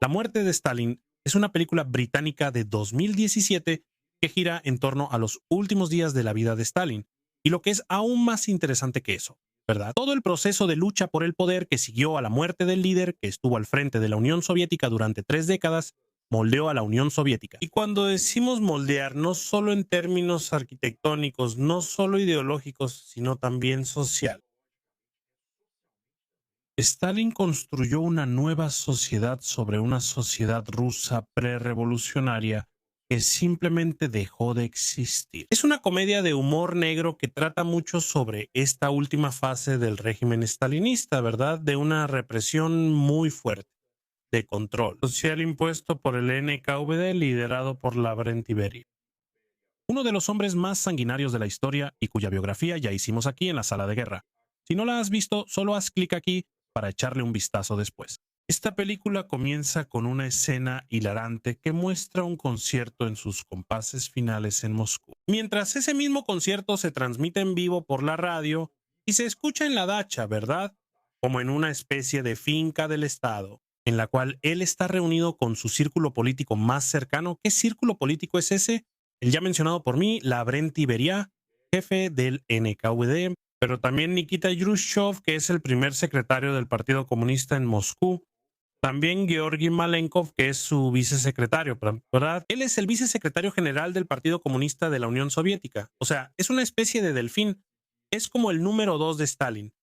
La muerte de Stalin es una película británica de 2017 que gira en torno a los últimos días de la vida de Stalin. Y lo que es aún más interesante que eso, ¿verdad? Todo el proceso de lucha por el poder que siguió a la muerte del líder que estuvo al frente de la Unión Soviética durante 3 décadas moldeó a la Unión Soviética. Y cuando decimos moldear, no solo en términos arquitectónicos, no solo ideológicos, sino también social. Stalin construyó una nueva sociedad sobre una sociedad rusa prerevolucionaria que simplemente dejó de existir. Es una comedia de humor negro que trata mucho sobre esta última fase del régimen stalinista, ¿verdad? De una represión muy fuerte, de control social impuesto por el NKVD liderado por Lavrent Beria. Uno de los hombres más sanguinarios de la historia y cuya biografía ya hicimos aquí en la sala de guerra. Si no la has visto, solo haz clic aquí para echarle un vistazo después. Esta película comienza con una escena hilarante que muestra un concierto en sus compases finales en Moscú. Mientras ese mismo concierto se transmite en vivo por la radio y se escucha en la dacha, ¿verdad? Como en una especie de finca del Estado, en la cual él está reunido con su círculo político más cercano. ¿Qué círculo político es ese? El ya mencionado por mí, Lavrent Beria, jefe del NKVD, pero también Nikita Khrushchev, que es el primer secretario del Partido Comunista en Moscú. También Georgi Malenkov, que es su vicesecretario, ¿verdad? Él es el vicesecretario general del Partido Comunista de la Unión Soviética. O sea, es una especie de delfín. Es como el número 2 de Stalin.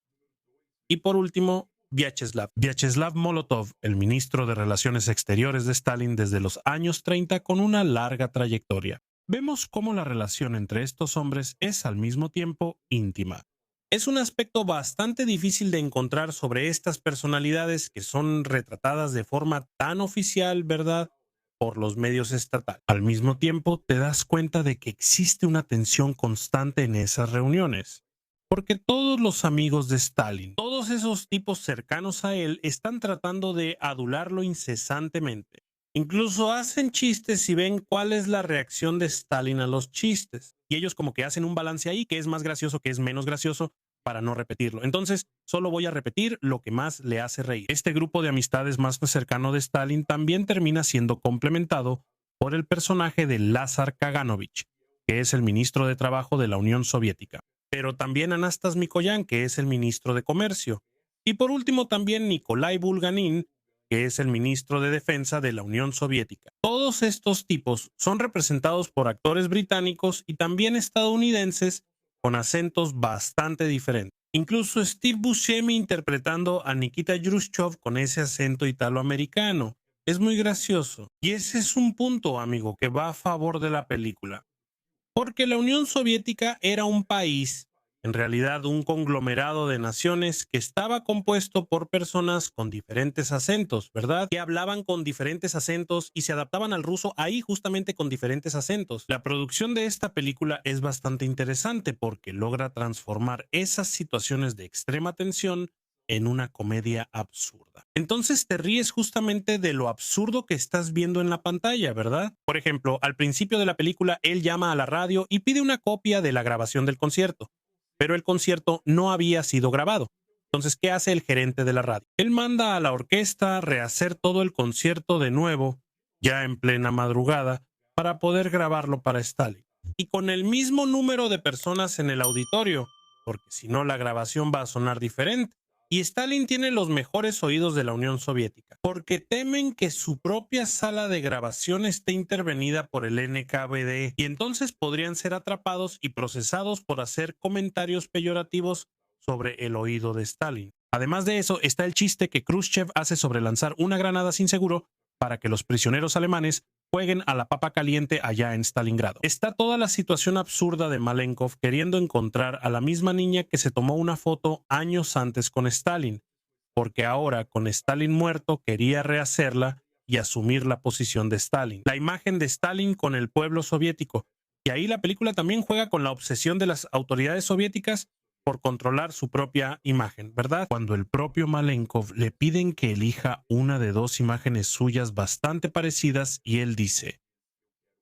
Y por último, Vyacheslav Molotov, el ministro de Relaciones Exteriores de Stalin desde los años 30 con una larga trayectoria. Vemos cómo la relación entre estos hombres es al mismo tiempo íntima. Es un aspecto bastante difícil de encontrar sobre estas personalidades que son retratadas de forma tan oficial, ¿verdad?, por los medios estatales. Al mismo tiempo, te das cuenta de que existe una tensión constante en esas reuniones. Porque todos los amigos de Stalin, todos esos tipos cercanos a él, están tratando de adularlo incesantemente. Incluso hacen chistes y ven cuál es la reacción de Stalin a los chistes. Y ellos como que hacen un balance ahí, que es más gracioso, que es menos gracioso, para no repetirlo. Entonces, solo voy a repetir lo que más le hace reír. Este grupo de amistades más cercano de Stalin también termina siendo complementado por el personaje de Lazar Kaganovich, que es el ministro de Trabajo de la Unión Soviética. Pero también Anastas Mikoyan, que es el ministro de Comercio. Y por último también Nikolai Bulganin, que es el ministro de Defensa de la Unión Soviética. Todos estos tipos son representados por actores británicos y también estadounidenses con acentos bastante diferentes. Incluso Steve Buscemi interpretando a Nikita Khrushchev con ese acento italoamericano. Es muy gracioso. Y ese es un punto, amigo, que va a favor de la película. Porque la Unión Soviética era un país, en realidad un conglomerado de naciones que estaba compuesto por personas con diferentes acentos, ¿verdad? Que hablaban con diferentes acentos y se adaptaban al ruso ahí justamente con diferentes acentos. La producción de esta película es bastante interesante porque logra transformar esas situaciones de extrema tensión en una comedia absurda. Entonces te ríes justamente de lo absurdo que estás viendo en la pantalla, ¿verdad? Por ejemplo, al principio de la película, él llama a la radio y pide una copia de la grabación del concierto, pero el concierto no había sido grabado. Entonces, ¿qué hace el gerente de la radio? Él manda a la orquesta rehacer todo el concierto de nuevo, ya en plena madrugada, para poder grabarlo para Stalin. Y con el mismo número de personas en el auditorio, porque si no la grabación va a sonar diferente. Y Stalin tiene los mejores oídos de la Unión Soviética, porque temen que su propia sala de grabación esté intervenida por el NKVD y entonces podrían ser atrapados y procesados por hacer comentarios peyorativos sobre el oído de Stalin. Además de eso, está el chiste que Khrushchev hace sobre lanzar una granada sin seguro para que los prisioneros alemanes jueguen a la papa caliente allá en Stalingrado. Está toda la situación absurda de Malenkov queriendo encontrar a la misma niña que se tomó una foto años antes con Stalin, porque ahora, con Stalin muerto, quería rehacerla y asumir la posición de Stalin. La imagen de Stalin con el pueblo soviético. Y ahí la película también juega con la obsesión de las autoridades soviéticas por controlar su propia imagen, ¿verdad? Cuando el propio Malenkov le piden que elija una de dos imágenes suyas bastante parecidas y él dice: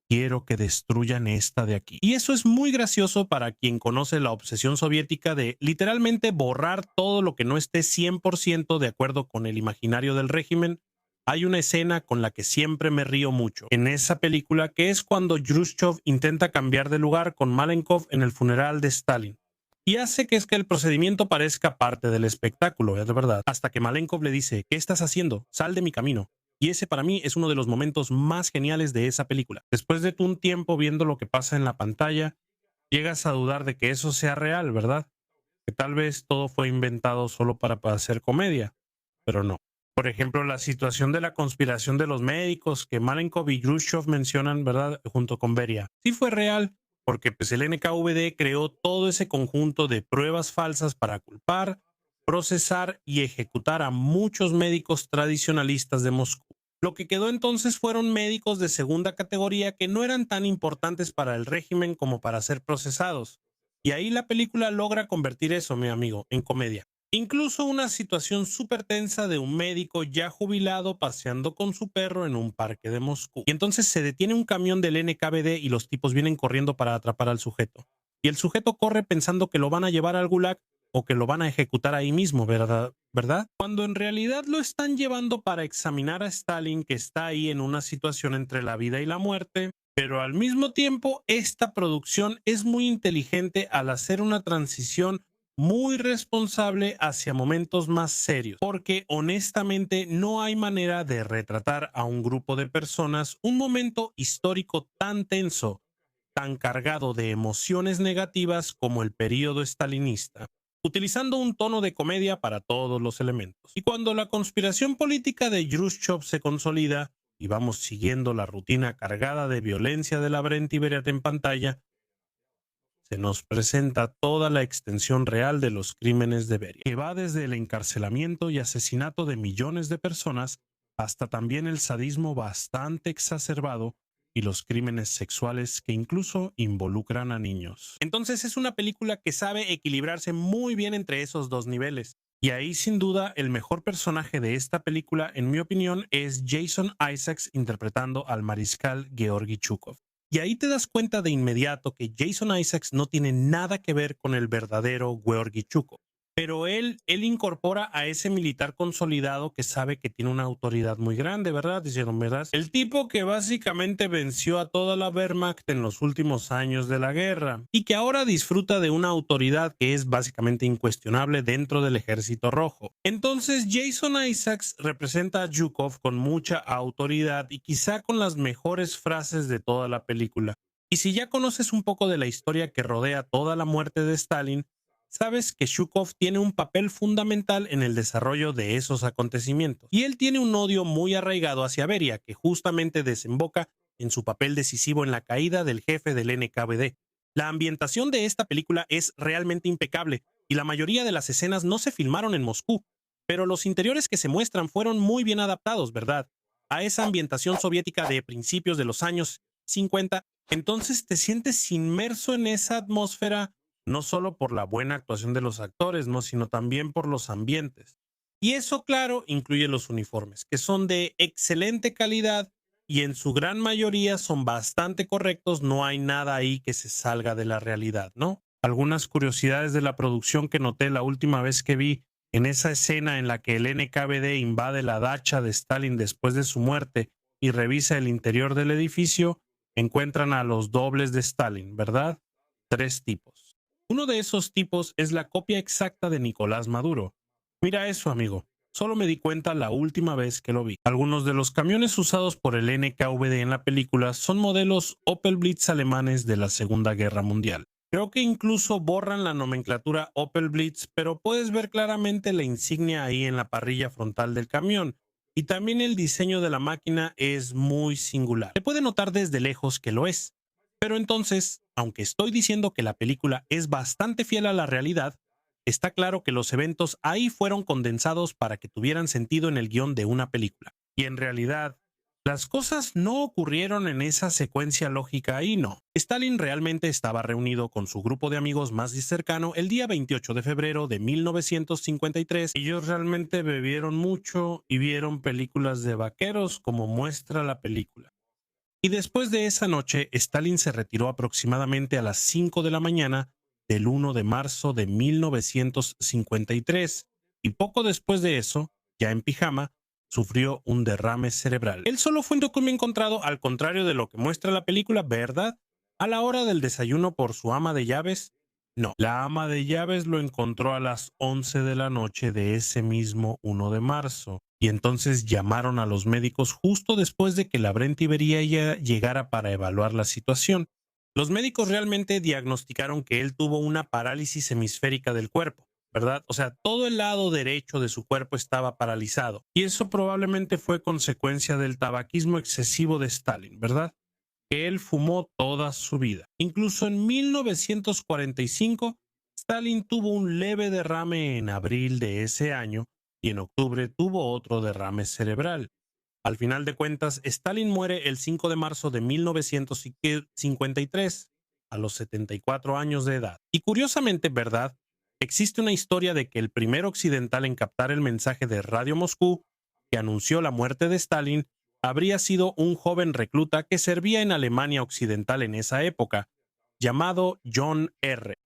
quiero que destruyan esta de aquí. Y eso es muy gracioso para quien conoce la obsesión soviética de literalmente borrar todo lo que no esté 100% de acuerdo con el imaginario del régimen hay una escena con la que siempre me río mucho en esa película, que es cuando Khrushchev intenta cambiar de lugar con Malenkov en el funeral de Stalin. Y hace que el procedimiento parezca parte del espectáculo, es verdad, hasta que Malenkov le dice: ¿qué estás haciendo? Sal de mi camino. Y ese para mí es uno de los momentos más geniales de esa película. Después de un tiempo viendo lo que pasa en la pantalla, llegas a dudar de que eso sea real, ¿verdad? Que tal vez todo fue inventado solo para hacer comedia, pero no. Por ejemplo, la situación de la conspiración de los médicos que Malenkov y Khrushchev mencionan, ¿verdad? Junto con Beria. Sí fue real, porque pues el NKVD creó todo ese conjunto de pruebas falsas para culpar, procesar y ejecutar a muchos médicos tradicionalistas de Moscú. Lo que quedó entonces fueron médicos de segunda categoría que no eran tan importantes para el régimen como para ser procesados. Y ahí la película logra convertir eso, mi amigo, en comedia. Incluso una situación súper tensa de un médico ya jubilado paseando con su perro en un parque de Moscú. Y entonces se detiene un camión del NKVD y los tipos vienen corriendo para atrapar al sujeto. Y el sujeto corre pensando que lo van a llevar al gulag o que lo van a ejecutar ahí mismo, ¿verdad? Cuando en realidad lo están llevando para examinar a Stalin, que está ahí en una situación entre la vida y la muerte. Pero al mismo tiempo, esta producción es muy inteligente al hacer una transición muy responsable hacia momentos más serios, porque honestamente no hay manera de retratar a un grupo de personas un momento histórico tan tenso, tan cargado de emociones negativas como el período stalinista, utilizando un tono de comedia para todos los elementos. Y cuando la conspiración política de Khrushchev se consolida y vamos siguiendo la rutina cargada de violencia de la Brent Beriat en pantalla, se nos presenta toda la extensión real de los crímenes de Beria, que va desde el encarcelamiento y asesinato de millones de personas hasta también el sadismo bastante exacerbado y los crímenes sexuales que incluso involucran a niños. Entonces es una película que sabe equilibrarse muy bien entre esos dos niveles. Y ahí sin duda el mejor personaje de esta película, en mi opinión, es Jason Isaacs interpretando al mariscal Georgi Chukov. Y ahí te das cuenta de inmediato que Jason Isaacs no tiene nada que ver con el verdadero Georgi Chukov. Pero él incorpora a ese militar consolidado que sabe que tiene una autoridad muy grande, ¿verdad? Diciendo, ¿verdad? El tipo que básicamente venció a toda la Wehrmacht en los últimos años de la guerra y que ahora disfruta de una autoridad que es básicamente incuestionable dentro del Ejército Rojo. Entonces Jason Isaacs representa a Zhukov con mucha autoridad y quizá con las mejores frases de toda la película. Y si ya conoces un poco de la historia que rodea toda la muerte de Stalin, sabes que Zhukov tiene un papel fundamental en el desarrollo de esos acontecimientos. Y él tiene un odio muy arraigado hacia Beria, que justamente desemboca en su papel decisivo en la caída del jefe del NKVD. La ambientación de esta película es realmente impecable y la mayoría de las escenas no se filmaron en Moscú, pero los interiores que se muestran fueron muy bien adaptados, ¿verdad? A esa ambientación soviética de principios de los años 50. Entonces te sientes inmerso en esa atmósfera, no solo por la buena actuación de los actores, ¿no? Sino también por los ambientes. Y eso, claro, incluye los uniformes, que son de excelente calidad y en su gran mayoría son bastante correctos, no hay nada ahí que se salga de la realidad, ¿no? Algunas curiosidades de la producción que noté la última vez que vi en esa escena en la que el NKVD invade la dacha de Stalin después de su muerte y revisa el interior del edificio, encuentran a los dobles de Stalin, ¿verdad? 3 tipos. Uno de esos tipos es la copia exacta de Nicolás Maduro. Mira eso, amigo. Solo me di cuenta la última vez que lo vi. Algunos de los camiones usados por el NKVD en la película son modelos Opel Blitz alemanes de la Segunda Guerra Mundial. Creo que incluso borran la nomenclatura Opel Blitz, pero puedes ver claramente la insignia ahí en la parrilla frontal del camión. Y también el diseño de la máquina es muy singular. Se puede notar desde lejos que lo es. Pero entonces, aunque estoy diciendo que la película es bastante fiel a la realidad, está claro que los eventos ahí fueron condensados para que tuvieran sentido en el guión de una película. Y en realidad, las cosas no ocurrieron en esa secuencia lógica ahí, no. Stalin realmente estaba reunido con su grupo de amigos más cercano el día 28 de febrero de 1953. Ellos realmente bebieron mucho y vieron películas de vaqueros como muestra la película. Y después de esa noche, Stalin se retiró aproximadamente a las 5 de la mañana del 1 de marzo de 1953, y poco después de eso, ya en pijama, sufrió un derrame cerebral. Él solo fue encontrado, al contrario de lo que muestra la película, ¿verdad? A la hora del desayuno por su ama de llaves. No, la ama de llaves lo encontró a las 11 de la noche de ese mismo 1 de marzo. Y entonces llamaron a los médicos justo después de que la Brent Iberia llegara para evaluar la situación. Los médicos realmente diagnosticaron que él tuvo una parálisis hemisférica del cuerpo, ¿verdad? O sea, todo el lado derecho de su cuerpo estaba paralizado. Y eso probablemente fue consecuencia del tabaquismo excesivo de Stalin, ¿verdad? Que él fumó toda su vida. Incluso en 1945, Stalin tuvo un leve derrame en abril de ese año y en octubre tuvo otro derrame cerebral. Al final de cuentas, Stalin muere el 5 de marzo de 1953 a los 74 años de edad. Y curiosamente, ¿verdad? Existe una historia de que el primer occidental en captar el mensaje de Radio Moscú que anunció la muerte de Stalin habría sido un joven recluta que servía en Alemania Occidental en esa época, llamado John R.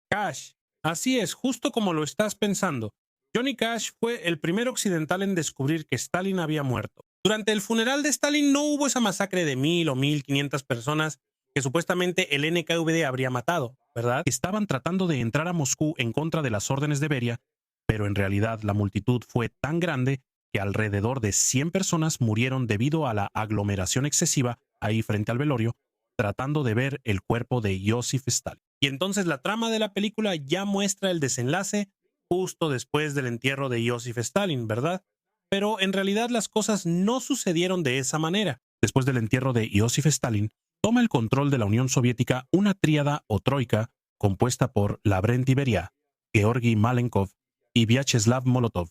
Cash. Así es, justo como lo estás pensando. Johnny Cash fue el primer occidental en descubrir que Stalin había muerto. Durante el funeral de Stalin no hubo esa masacre de 1,000 o 1,500 personas que supuestamente el NKVD habría matado, ¿verdad? Estaban tratando de entrar a Moscú en contra de las órdenes de Beria, pero en realidad la multitud fue tan grande que alrededor de 100 personas murieron debido a la aglomeración excesiva ahí frente al velorio, tratando de ver el cuerpo de Joseph Stalin. Y entonces la trama de la película ya muestra el desenlace justo después del entierro de Joseph Stalin, ¿verdad? Pero en realidad las cosas no sucedieron de esa manera. Después del entierro de Joseph Stalin, toma el control de la Unión Soviética una tríada o troika compuesta por Lavrent Beria, Georgi Malenkov y Vyacheslav Molotov.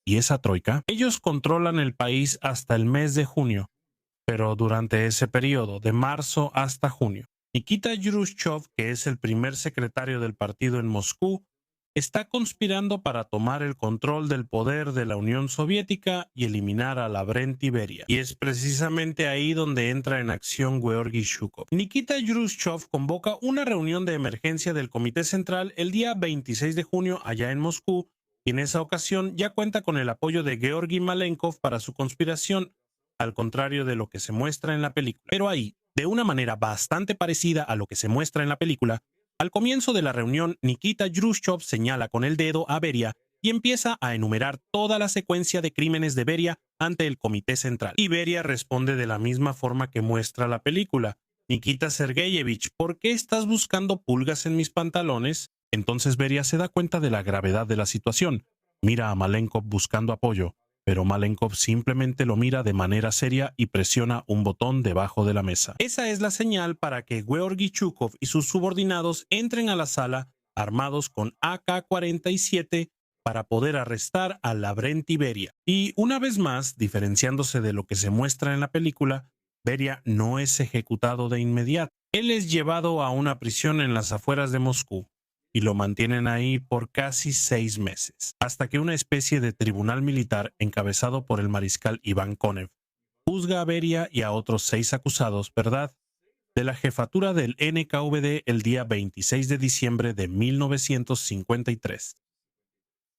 Y esa troika, ellos controlan el país hasta el mes de junio, pero durante ese periodo, de marzo hasta junio, Nikita Khrushchev, que es el primer secretario del partido en Moscú, está conspirando para tomar el control del poder de la Unión Soviética y eliminar a Lavrent Beria. Y es precisamente ahí donde entra en acción Georgy Zhukov. Nikita Khrushchev convoca una reunión de emergencia del Comité Central el día 26 de junio allá en Moscú, y en esa ocasión ya cuenta con el apoyo de Georgi Malenkov para su conspiración, al contrario de lo que se muestra en la película. Pero ahí, de una manera bastante parecida a lo que se muestra en la película, al comienzo de la reunión, Nikita Khrushchev señala con el dedo a Beria y empieza a enumerar toda la secuencia de crímenes de Beria ante el Comité Central. Y Beria responde de la misma forma que muestra la película. Nikita Sergeyevich, ¿por qué estás buscando pulgas en mis pantalones? Entonces Beria se da cuenta de la gravedad de la situación. Mira a Malenkov buscando apoyo, pero Malenkov simplemente lo mira de manera seria y presiona un botón debajo de la mesa. Esa es la señal para que Georgy Zhukov y sus subordinados entren a la sala armados con AK-47 para poder arrestar a Lavrent Beria. Y una vez más, diferenciándose de lo que se muestra en la película, Beria no es ejecutado de inmediato. Él es llevado a una prisión en las afueras de Moscú y lo mantienen ahí por casi 6 meses, hasta que una especie de tribunal militar encabezado por el mariscal Iván Konev juzga a Beria y a otros 6 acusados, ¿verdad?, de la jefatura del NKVD el día 26 de diciembre de 1953.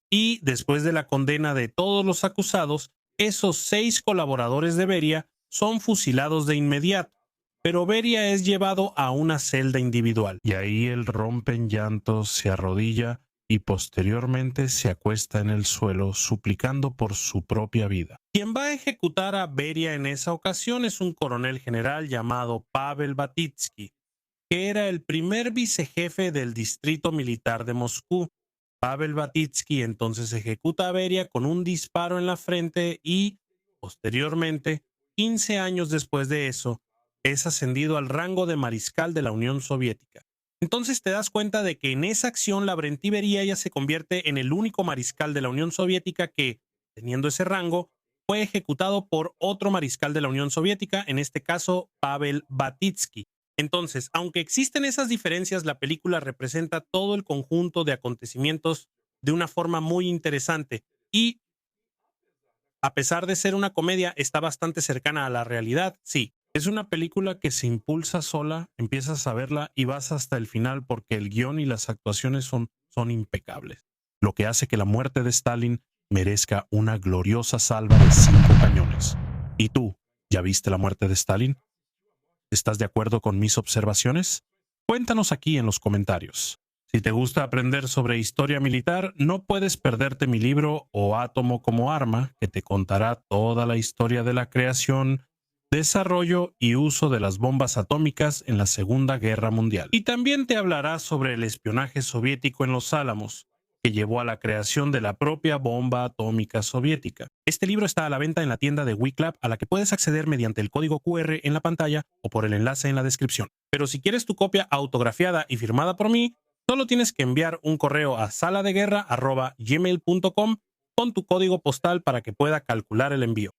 Y después de la condena de todos los acusados, esos 6 colaboradores de Beria son fusilados de inmediato, pero Beria es llevado a una celda individual. Y ahí él rompe en llantos, se arrodilla y posteriormente se acuesta en el suelo suplicando por su propia vida. Quien va a ejecutar a Beria en esa ocasión es un coronel general llamado Pavel Batitsky, que era el primer vicejefe del distrito militar de Moscú. Pavel Batitsky entonces ejecuta a Beria con un disparo en la frente y, posteriormente, 15 años después de eso, es ascendido al rango de mariscal de la Unión Soviética. Entonces te das cuenta de que en esa acción Lavrent Beria ya se convierte en el único mariscal de la Unión Soviética que, teniendo ese rango, fue ejecutado por otro mariscal de la Unión Soviética, en este caso Pavel Batitsky. Entonces, aunque existen esas diferencias, la película representa todo el conjunto de acontecimientos de una forma muy interesante y, a pesar de ser una comedia, está bastante cercana a la realidad, sí. Es una película que se impulsa sola, empiezas a verla y vas hasta el final porque el guión y las actuaciones son impecables. Lo que hace que la muerte de Stalin merezca una gloriosa salva de 5 cañones. ¿Y tú, ya viste la muerte de Stalin? ¿Estás de acuerdo con mis observaciones? Cuéntanos aquí en los comentarios. Si te gusta aprender sobre historia militar, no puedes perderte mi libro O átomo como arma, que te contará toda la historia de la creación, desarrollo y uso de las bombas atómicas en la Segunda Guerra Mundial. Y también te hablará sobre el espionaje soviético en los Álamos, que llevó a la creación de la propia bomba atómica soviética. Este libro está a la venta en la tienda de WeClap, a la que puedes acceder mediante el código QR en la pantalla o por el enlace en la descripción. Pero si quieres tu copia autografiada y firmada por mí, solo tienes que enviar un correo a saladeguerra@gmail.com con tu código postal para que pueda calcular el envío.